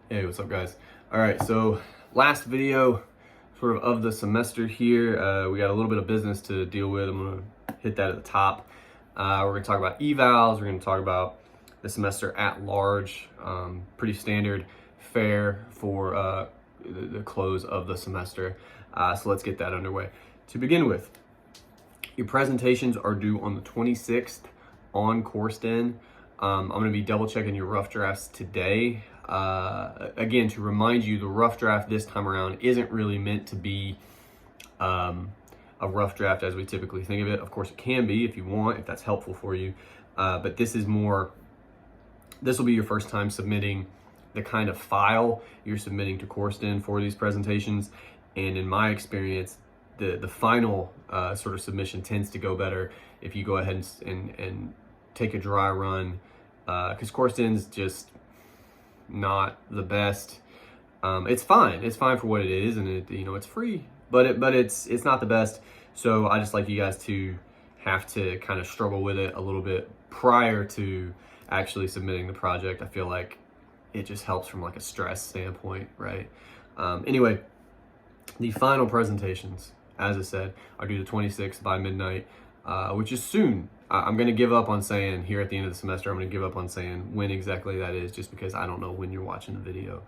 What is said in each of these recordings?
Hey, what's up, guys? All right, so last video sort of the semester here. We got a little bit of business to deal with. I'm gonna hit that at the top. We're gonna talk about evals. We're gonna talk about the semester at large. Pretty standard fare for the close of the semester. So let's get that underway. To begin with, your presentations are due on the 26th on CourseDen. I'm going to be double checking your rough drafts today. Again, to remind you, the rough draft this time around isn't really meant to be a rough draft as we typically think of it. Of course, it can be if you want, if that's helpful for you. But this will be your first time submitting the kind of file you're submitting to CourseDen for these presentations. And in my experience, the final sort of submission tends to go better if you go ahead and take a dry run, because CourseDen's just not the best. It's fine for what it is, and it's free, but it's not the best. So I just like you guys to have to kind of struggle with it a little bit prior to actually submitting the project. I feel like it just helps from like a stress standpoint, right? Anyway, the final presentations, as I said, are due the 26th by midnight, which is soon. I'm going to give up on saying here at the end of the semester, I'm going to give up on saying when exactly that is, just because I don't know when you're watching the video.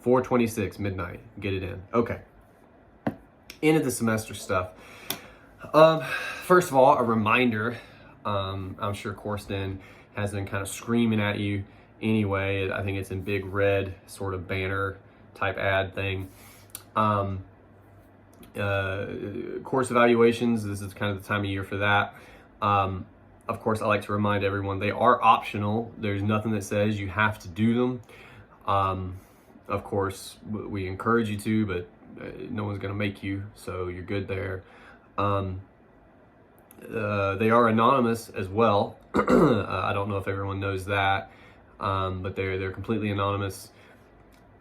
4/26, midnight, get it in. Okay. End of the semester stuff. First of all, a reminder, I'm sure CourseDen has been kind of screaming at you anyway. I think it's in big red sort of banner type ad thing. Course evaluations, this is kind of the time of year for that. Of course, I like to remind everyone they are optional. There's nothing that says you have to do them. Of course, we encourage you to, but no one's going to make you, so you're good there. They are anonymous as well. I don't know if everyone knows that, but they're completely anonymous.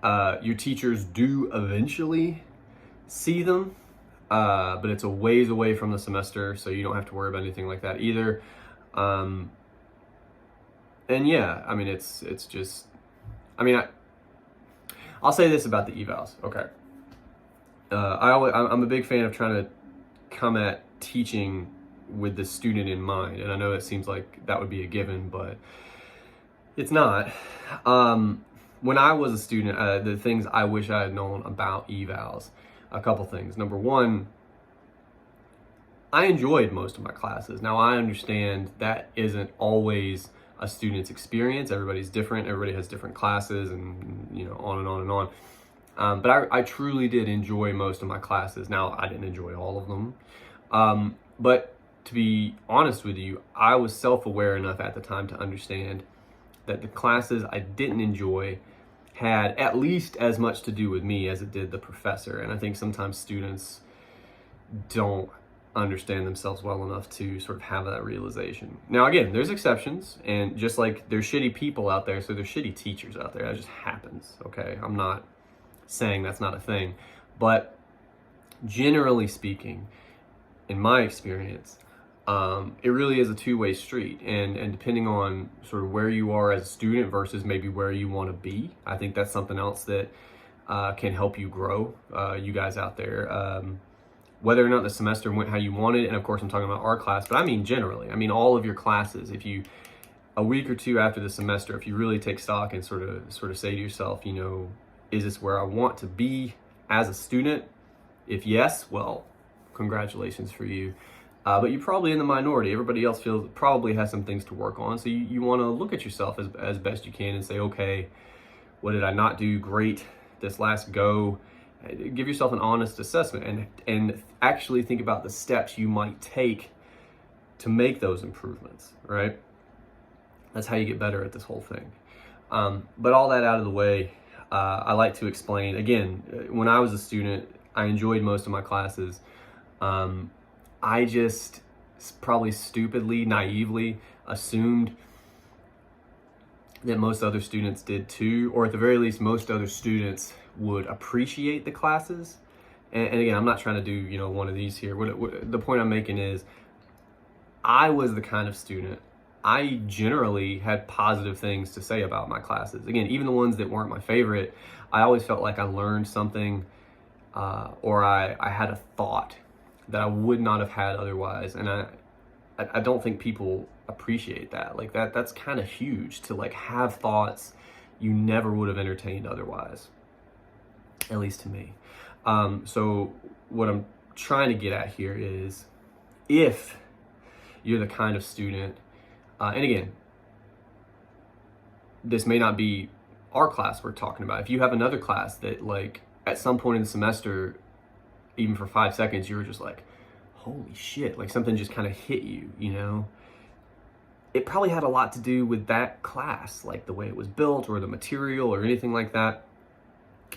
Your teachers do eventually see them, but it's a ways away from the semester, so you don't have to worry about anything like that either. And yeah, I mean, it's just, I mean, I'll say this about the evals, okay? I'm a big fan of trying to come at teaching with the student in mind, and I know it seems like that would be a given, but it's not. When I was a student, the things I wish I had known about evals, a couple things. Number one, I enjoyed most of my classes. Now, I understand that isn't always a student's experience. Everybody's different. Everybody has different classes, and on and on and on. But I truly did enjoy most of my classes. Now, I didn't enjoy all of them. But to be honest with you, I was self-aware enough at the time to understand that the classes I didn't enjoy had at least as much to do with me as it did the professor. And I think sometimes students don't understand themselves well enough to sort of have that realization. Now, again, there's exceptions, and just like there's shitty people out there, so there's shitty teachers out there. That just happens, okay? I'm not saying that's not a thing, but generally speaking, in my experience, it really is a two-way street, and depending on sort of where you are as a student versus maybe where you want to be, I think that's something else that can help you grow, you guys out there. Whether or not the semester went how you wanted, and of course I'm talking about our class, but I mean generally, I mean all of your classes. If you, a week or two after the semester, if you really take stock and sort of say to yourself, is this where I want to be as a student? If yes, well, congratulations for you. But you're probably in the minority. Everybody else probably has some things to work on. So you want to look at yourself as best you can and say, okay, what did I not do great this last go? Give yourself an honest assessment and actually think about the steps you might take to make those improvements, right? That's how you get better at this whole thing. But all that out of the way, I like to explain, again, when I was a student, I enjoyed most of my classes. I just probably stupidly, naively assumed that most other students did too, or at the very least, most other students would appreciate the classes. And again, I'm not trying to do, one of these here. The point I'm making is I was the kind of student, I generally had positive things to say about my classes. Again, even the ones that weren't my favorite, I always felt like I learned something, or I had a thought that I would not have had otherwise. And I don't think people appreciate that. Like that's kind of huge, to like have thoughts you never would have entertained otherwise, at least to me. So what I'm trying to get at here is, if you're the kind of student, and again, this may not be our class we're talking about. If you have another class that, like, at some point in the semester, even for 5 seconds, you were just like, holy shit, like something just kind of hit you, you know? It probably had a lot to do with that class, like the way it was built or the material or anything like that.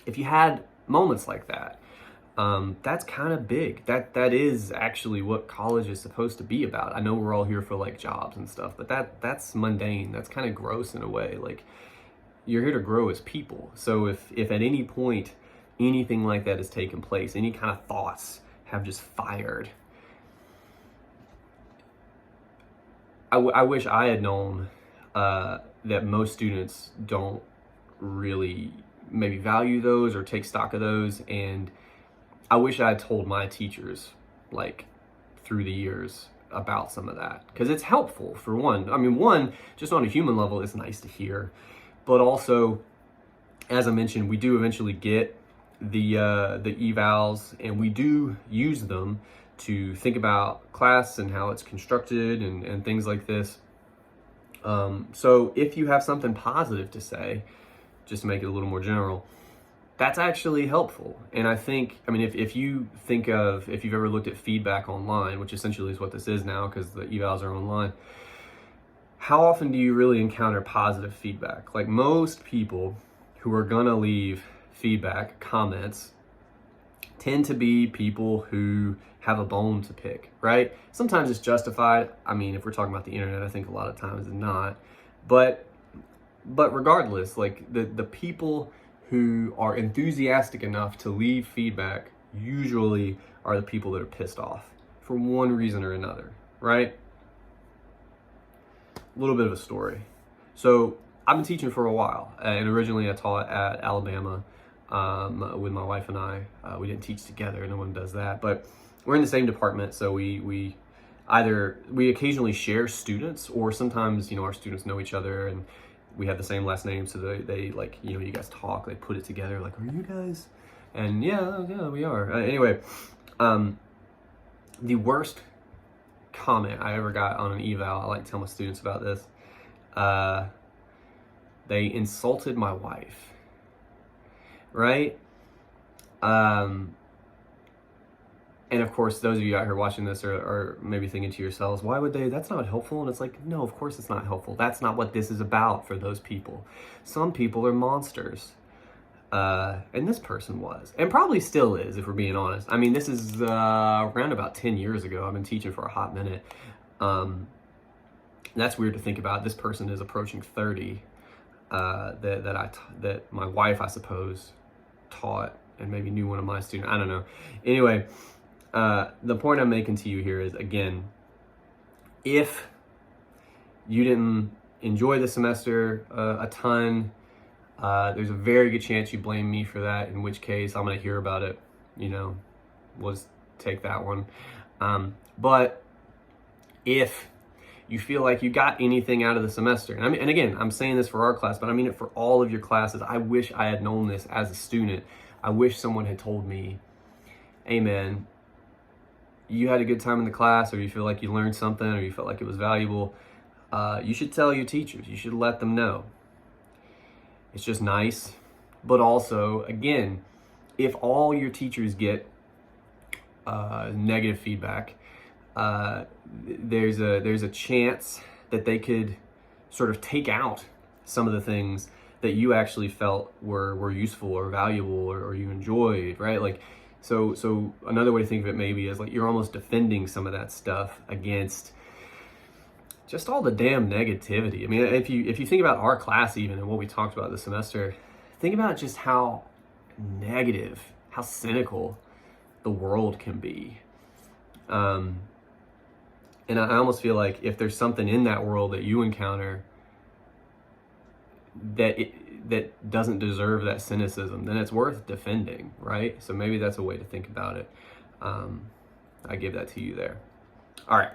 If you had moments like that, that's kind of big. That is actually what college is supposed to be about. I know we're all here for like jobs and stuff, but that's mundane. That's kind of gross in a way. Like, you're here to grow as people. So if at any point anything like that has taken place, any kind of thoughts have just fired, I wish I had known that most students don't really maybe value those or take stock of those. And I wish I had told my teachers, like, through the years about some of that, because it's helpful, for one. I mean, one, just on a human level, it's nice to hear, but also, as I mentioned, we do eventually get the evals, and we do use them to think about class and how it's constructed and things like this. So if you have something positive to say, just to make it a little more general, that's actually helpful. And I think, I mean, if you think of, if you've ever looked at feedback online, which essentially is what this is now because the evals are online, how often do you really encounter positive feedback? Like, most people who are gonna leave feedback, comments, tend to be people who have a bone to pick, right? Sometimes it's justified. I mean, if we're talking about the internet, I think a lot of times it's not. But regardless, like, the people who are enthusiastic enough to leave feedback usually are the people that are pissed off for one reason or another, right? A little bit of a story. So I've been teaching for a while, and originally I taught at Alabama with my wife and I. We didn't teach together, no one does that, but we're in the same department, so we occasionally share students, or sometimes, you know, our students know each other and we have the same last name, so they like, you know, you guys talk, they put it together, like, are you guys? And yeah, we are. Anyway, the worst comment I ever got on an eval, I like to tell my students about this, they insulted my wife, right? And of course, those of you out here watching this are maybe thinking to yourselves, why would they? That's not helpful. And it's like, no, of course it's not helpful. That's not what this is about for those people. Some people are monsters. And this person was. And probably still is, if we're being honest. I mean, this is around about 10 years ago. I've been teaching for a hot minute. That's weird to think about. This person is approaching 30. That my wife, I suppose, taught and maybe knew one of my students. I don't know. Anyway, the point I'm making to you here is, again, if you didn't enjoy the semester a ton, there's a very good chance you blame me for that, in which case I'm going to hear about it. You know, we'll just take that one. But if you feel like you got anything out of the semester, and I mean, and again, I'm saying this for our class, but I mean it for all of your classes. I wish I had known this as a student. I wish someone had told me, hey man, you had a good time in the class, or you feel like you learned something, or you felt like it was valuable. You should tell your teachers. You should let them know. It's just nice. But also, again, if all your teachers get negative feedback, there's a chance that they could sort of take out some of the things that you actually felt were useful or valuable or you enjoyed, right? Like, so another way to think of it maybe is like you're almost defending some of that stuff against just all the damn negativity. I mean, if you think about our class even and what we talked about this semester, think about just how negative, how cynical the world can be. And And I almost feel like if there's something in that world that you encounter that doesn't deserve that cynicism, then it's worth defending, right? So maybe that's a way to think about it. I give that to you there. All right,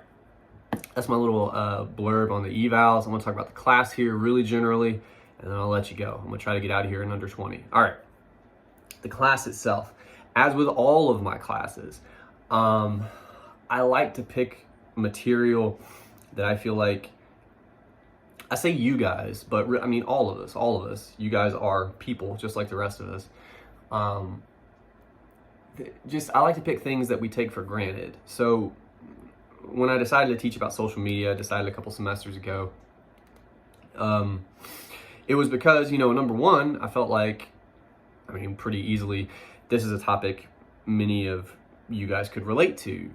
that's my little blurb on the evals. I'm gonna talk about the class here really generally, and then I'll let you go. I'm gonna try to get out of here in under 20. All right, the class itself. As with all of my classes, I like to pick material that I feel like, I say you guys, but I mean all of us. You guys are people just like the rest of us. I like to pick things that we take for granted. So when I decided to teach about social media, I decided a couple semesters ago, it was because, number one, I felt like, pretty easily, this is a topic many of you guys could relate to.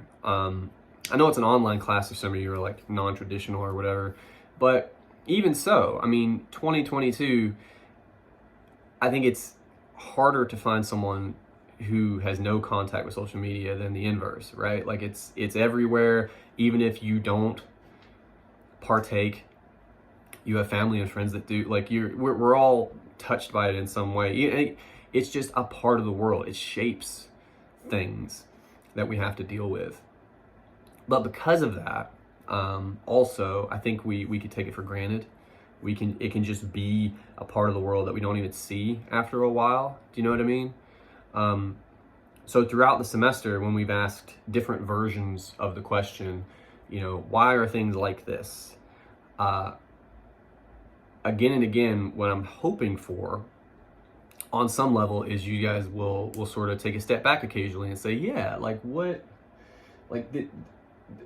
I know it's an online class, so some of you are like non-traditional or whatever, but even so, 2022, I think it's harder to find someone who has no contact with social media than the inverse, right? Like it's everywhere. Even if you don't partake, you have family and friends that do. Like we're all touched by it in some way. It's just a part of the world. It shapes things that we have to deal with. But because of that, also, I think we could take it for granted. It can just be a part of the world that we don't even see after a while. Do you know what I mean? So throughout the semester, when we've asked different versions of the question, why are things like this? Again and again, what I'm hoping for on some level is you guys will sort of take a step back occasionally and say, yeah,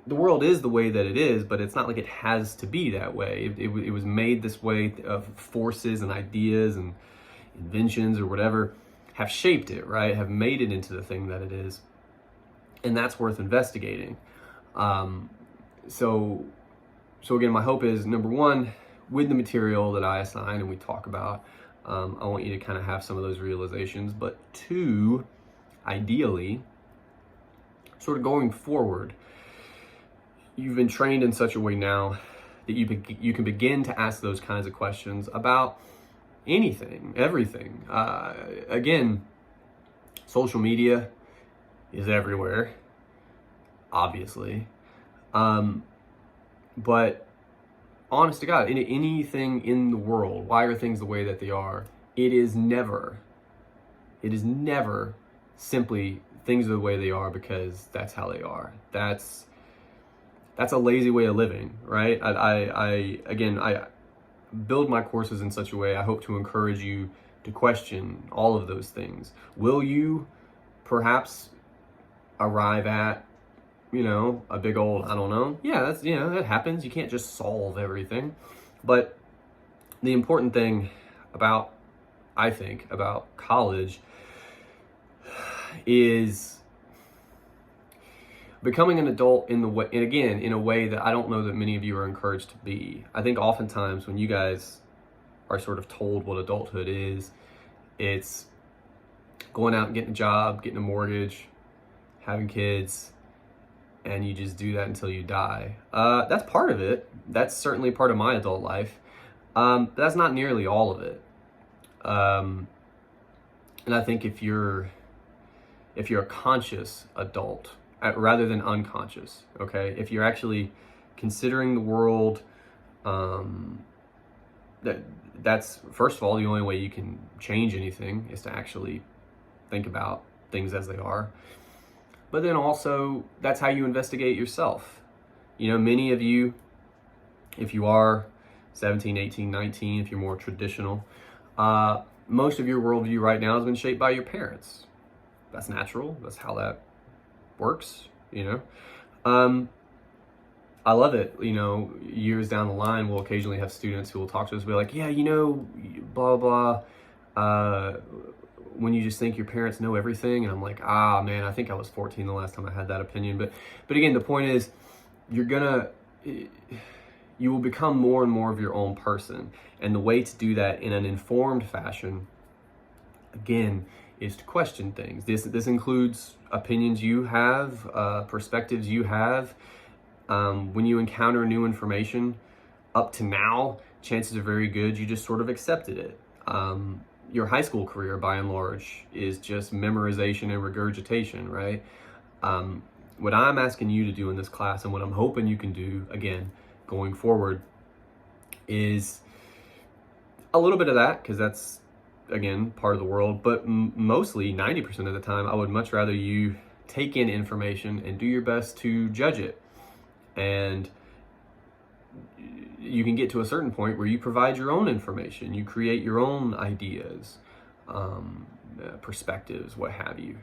the world is the way that it is, but it's not like it has to be that way. It was made this way. Of forces and ideas and inventions or whatever have shaped it, right? Have made it into the thing that it is. And that's worth investigating. So again, my hope is, number one, with the material that I assign and we talk about, I want you to kind of have some of those realizations. But two, ideally, sort of going forward, you've been trained in such a way now that you can begin to ask those kinds of questions about anything, everything. Again, social media is everywhere, obviously. But honest to God, anything in the world, why are things the way that they are? It is never simply things are the way they are because that's how they are. That's a lazy way of living, right? I build my courses in such a way, I hope to encourage you to question all of those things. Will you perhaps arrive at, a big old, I don't know. Yeah, that happens. You can't just solve everything. But the important thing I think, about college is becoming an adult in a way that I don't know that many of you are encouraged to be. I think oftentimes when you guys are sort of told what adulthood is, it's going out and getting a job, getting a mortgage, having kids, and you just do that until you die. That's part of it. That's certainly part of my adult life. But that's not nearly all of it. And I think if you're a conscious adult, rather than unconscious, okay? If you're actually considering the world, that's, first of all, the only way you can change anything is to actually think about things as they are. But then also, that's how you investigate yourself. Many of you, if you are 17, 18, 19, if you're more traditional, most of your worldview right now has been shaped by your parents. That's natural. That's how that works, I love it. Years down the line, we'll occasionally have students who will talk to us and be like, yeah, blah, blah, when you just think your parents know everything. And I'm like, man, I think I was 14 the last time I had that opinion. But again, the point is, you will become more and more of your own person. And the way to do that in an informed fashion, again, is to question things. This includes opinions you have, perspectives you have, when you encounter new information, up to now, chances are very good you just sort of accepted it. Your high school career, by and large, is just memorization and regurgitation, right? What I'm asking you to do in this class, and what I'm hoping you can do, again, going forward, is a little bit of that, because that's, again, part of the world, but mostly 90% of the time, I would much rather you take in information and do your best to judge it. And you can get to a certain point where you provide your own information, you create your own ideas, perspectives, what have you.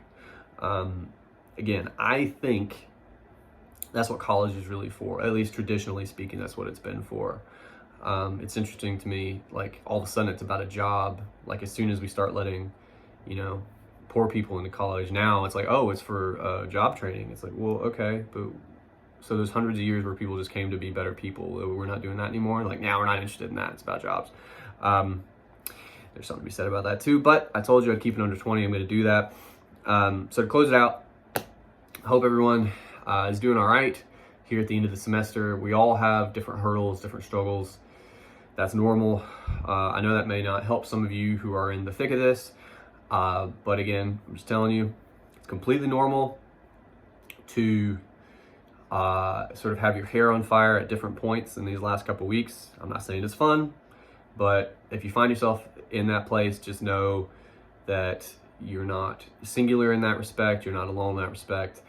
Again, I think that's what college is really for. At least traditionally speaking, that's what it's been for. It's interesting to me, like, all of a sudden it's about a job. Like, as soon as we start letting, poor people into college, now it's like, oh, it's for job training. It's like, well, okay, but so there's hundreds of years where people just came to be better people. We're not doing that anymore. Like, now we're not interested in that. It's about jobs. There's something to be said about that too, but I told you I'd keep it under 20. I'm going to do that. So to close it out, I hope everyone is doing all right here at the end of the semester. We all have different hurdles, different struggles. That's normal. I know that may not help some of you who are in the thick of this, but again, I'm just telling you, it's completely normal to sort of have your hair on fire at different points in these last couple weeks. I'm not saying it's fun, but if you find yourself in that place, just know that you're not singular in that respect. You're not alone in that respect.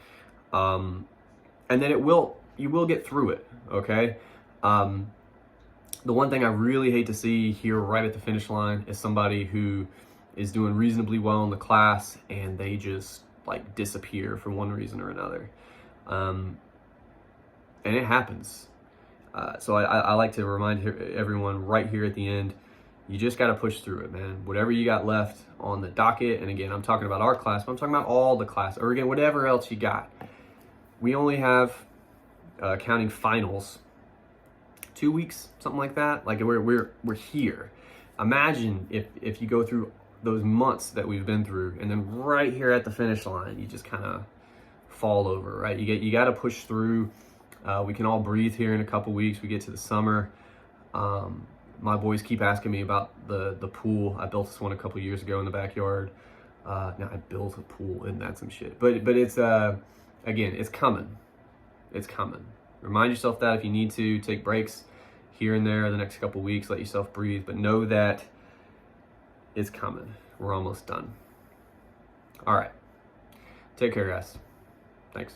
And then you will get through it. Okay. The one thing I really hate to see here right at the finish line is somebody who is doing reasonably well in the class and they just like disappear for one reason or another. And it happens. So I like to remind everyone right here at the end, you just got to push through it, man. Whatever you got left on the docket, and again, I'm talking about our class, but I'm talking about all the class, or again, whatever else you got. We only have, counting finals, 2 weeks, something like that. Like we're here. Imagine if you go through those months that we've been through, and then right here at the finish line, you just kind of fall over, right? You got to push through. We can all breathe here in a couple weeks. We get to the summer. My boys keep asking me about the pool. I built this one a couple years ago in the backyard. Now I built a pool, isn't that some shit? But it's again, it's coming. It's coming. Remind yourself that if you need to, take breaks here and there the next couple weeks. Let yourself breathe, but know that it's coming. We're almost done. All right. Take care, guys. Thanks.